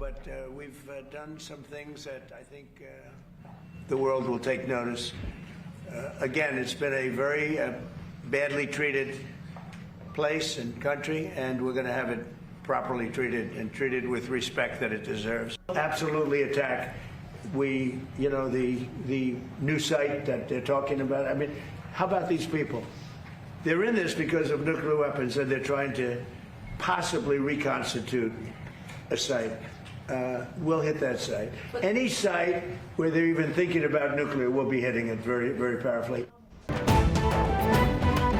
But we've done some things that I think the world will take notice. Again, it's been a very badly treated place and country, and we're going to have it properly treated and treated with respect that it deserves. Absolutely attack. The new site that they're talking about. I mean, how about these people? They're in this because of nuclear weapons, and they're trying to possibly reconstitute a site. We'll hit that site. Any site where they're even thinking about nuclear, we'll be hitting it very, very powerfully.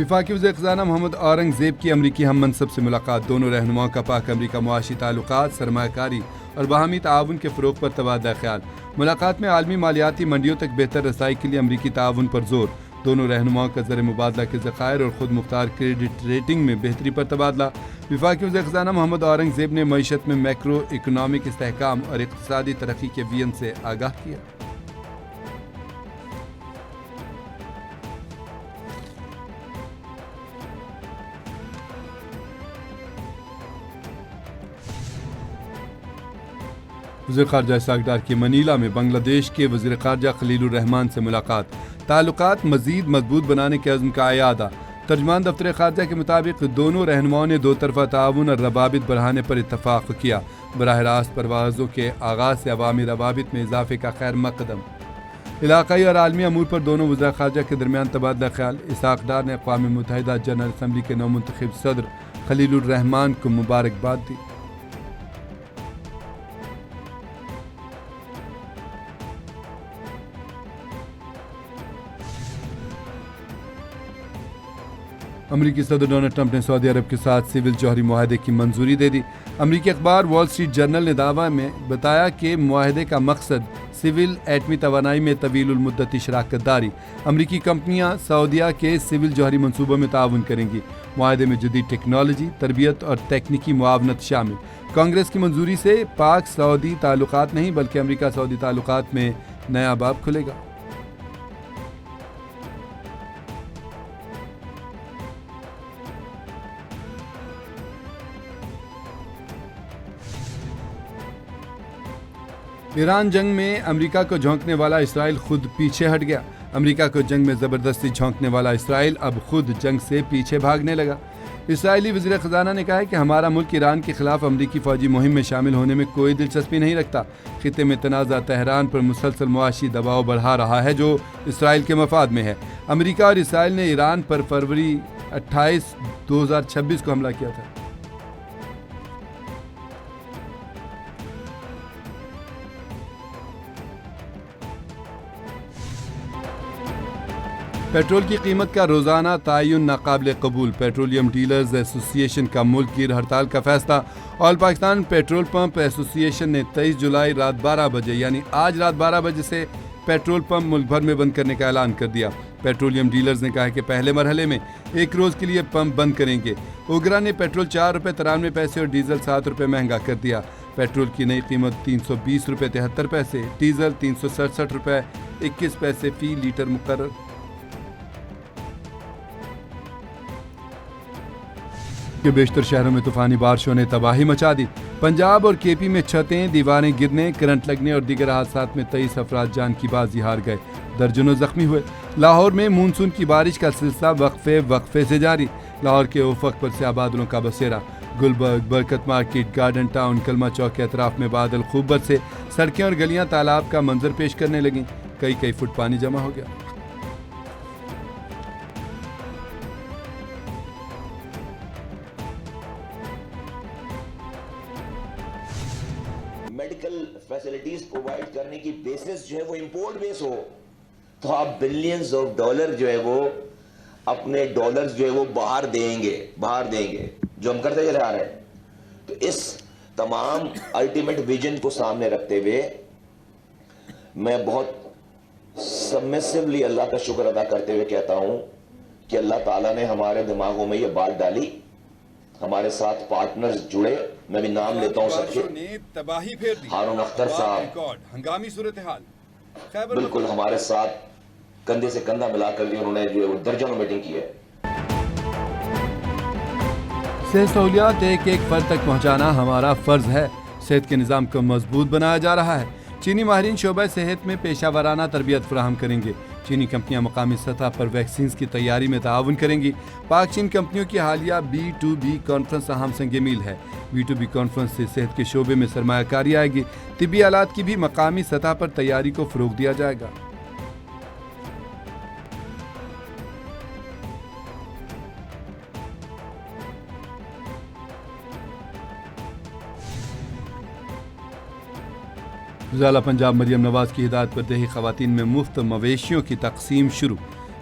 وفاقی وزیر خزانہ محمد اورنگ زیب کی امریکی ہم منصب سے ملاقات، دونوں رہنماؤں کا پاک امریکہ معاشی تعلقات، سرمایہ کاری اور باہمی تعاون کے فروغ پر تبادلہ خیال۔ ملاقات میں عالمی مالیاتی منڈیوں تک بہتر رسائی کے لیے امریکی تعاون پر زور، دونوں رہنماؤں کا زر مبادلہ کے ذخائر اور خود مختار کریڈٹ ریٹنگ میں بہتری پر تبادلہ۔ وفاقی وزیر خزانہ محمد اورنگ زیب نے معیشت میں میکرو اکنامک استحکام اور اقتصادی ترقی کے وژن سے آگاہ کیا۔ وزیر خارجہ اسحاق ڈار کی منیلا میں بنگلہ دیش کے وزیر خارجہ خلیل الرحمان سے ملاقات، تعلقات مزید مضبوط بنانے کے عزم کا اعادہ۔ ترجمان دفتر خارجہ کے مطابق دونوں رہنماؤں نے دو طرفہ تعاون اور روابط بڑھانے پر اتفاق کیا۔ براہ راست پروازوں کے آغاز سے عوامی روابط میں اضافے کا خیر مقدم۔ علاقائی اور عالمی امور پر دونوں وزراء خارجہ کے درمیان تبادلہ خیال۔ اسحاق ڈار نے اقوام متحدہ جنرل اسمبلی کے نومنتخب صدر خلیل الرحمان کو مبارکباد دی۔ امریکی صدر ڈونلڈ ٹرمپ نے سعودی عرب کے ساتھ سول جوہری معاہدے کی منظوری دے دی۔ امریکی اخبار وال اسٹریٹ جرنل نے دعویٰ میں بتایا کہ معاہدے کا مقصد سول ایٹمی توانائی میں طویل المدتی شراکت داری۔ امریکی کمپنیاں سعودیہ کے سول جوہری منصوبوں میں تعاون کریں گی۔ معاہدے میں جدید ٹیکنالوجی، تربیت اور تکنیکی معاونت شامل۔ کانگریس کی منظوری سے پاک سعودی تعلقات نہیں بلکہ امریکہ سعودی تعلقات میں نیا باب کھلے گا۔ ایران جنگ میں امریکہ کو جھونکنے والا اسرائیل خود پیچھے ہٹ گیا۔ امریکہ کو جنگ میں زبردستی جھونکنے والا اسرائیل اب خود جنگ سے پیچھے بھاگنے لگا۔ اسرائیلی وزیر خزانہ نے کہا ہے کہ ہمارا ملک ایران کے خلاف امریکی فوجی مہم میں شامل ہونے میں کوئی دلچسپی نہیں رکھتا۔ خطے میں تنازع تہران پر مسلسل معاشی دباؤ بڑھا رہا ہے جو اسرائیل کے مفاد میں ہے۔ امریکہ اور اسرائیل نے ایران پر فروری 28، 2026 کو حملہ کیا تھا۔ پیٹرول کی قیمت کا روزانہ تعین ناقابل قبول، پیٹرولیم ڈیلرز ایسوسی ایشن کا ملک گیر ہڑتال کا فیصلہ۔ آل پاکستان پیٹرول پمپ ایسوسی ایشن نے 23 جولائی رات 12 بجے یعنی آج رات 12 بجے سے پیٹرول پمپ ملک بھر میں بند کرنے کا اعلان کر دیا۔ پیٹرولیم ڈیلرز نے کہا کہ پہلے مرحلے میں ایک روز کے لیے پمپ بند کریں گے۔ اوگرا نے پیٹرول 4 روپے 93 پیسے اور ڈیزل 7 روپے مہنگا کر دیا۔ پیٹرول کی نئی قیمت 320 روپے 73 پیسے، ڈیزل 367 روپے 21 پیسے فی لیٹر مقرر۔ کہ بیشتر شہروں میں طوفانی بارشوں نے تباہی مچا دی۔ پنجاب اور کے پی میں چھتیں، دیواریں گرنے، کرنٹ لگنے اور دیگر حادثات میں 23 افراد جان کی بازی ہار گئے، درجنوں زخمی ہوئے۔ لاہور میں مونسون کی بارش کا سلسلہ وقفے سے جاری، لاہور کے افق پر سیاہ بادلوں کا بسیرا۔ گلبرگ، برکت مارکیٹ، گارڈن ٹاؤن، کلمہ چوک کے اطراف میں بادل خوب برسے، سڑکیں اور گلیاں تالاب کا منظر پیش کرنے لگیں، کئی فٹ پانی جمع ہو گیا۔ میڈیکل فیسلٹیز پرووائڈ کرنے کی بیسس جو ہے وہ امپورٹ بیس ہو تو آپ بلینز آف ڈالر جو ہے وہ اپنے ڈالرز جو ہے وہ باہر دیں گے جو ہم کرتے چلے آ رہے ہیں۔ تو اس تمام الٹیمیٹ ویژن کو سامنے رکھتے ہوئے میں بہت سبمسیولی اللہ کا شکر ادا کرتے ہوئے کہتا ہوں کہ اللہ تعالیٰ نے ہمارے دماغوں میں یہ بات ڈالی، ہمارے ساتھ پارٹنرز جڑے، میں بھی نام لیتا ہوں سب کے، ہارون اختر صاحب ہنگامی صورتحال بالکل ہمارے ساتھ کندھے سے کندھا ملا کر انہوں نے جو درجنوں میٹنگ کی ہے۔ صحت سہولیات ایک فرد تک پہنچانا ہمارا فرض ہے، صحت کے نظام کو مضبوط بنایا جا رہا ہے۔ چینی ماہرین شعبہ صحت میں پیشہ ورانہ تربیت فراہم کریں گے۔ چینی کمپنیاں مقامی سطح پر ویکسینز کی تیاری میں تعاون کریں گی۔ پاک چین کمپنیوں کی حالیہ B2B کانفرنس اہم سنگ میل ہے۔ B2B کانفرنس سے صحت کے شعبے میں سرمایہ کاری آئے گی، طبی آلات کی بھی مقامی سطح پر تیاری کو فروغ دیا جائے گا۔ وزیر اعلیٰ پنجاب مریم نواز کی ہدایت پر دیہی خواتین میں مفت مویشیوں کی تقسیم شروع۔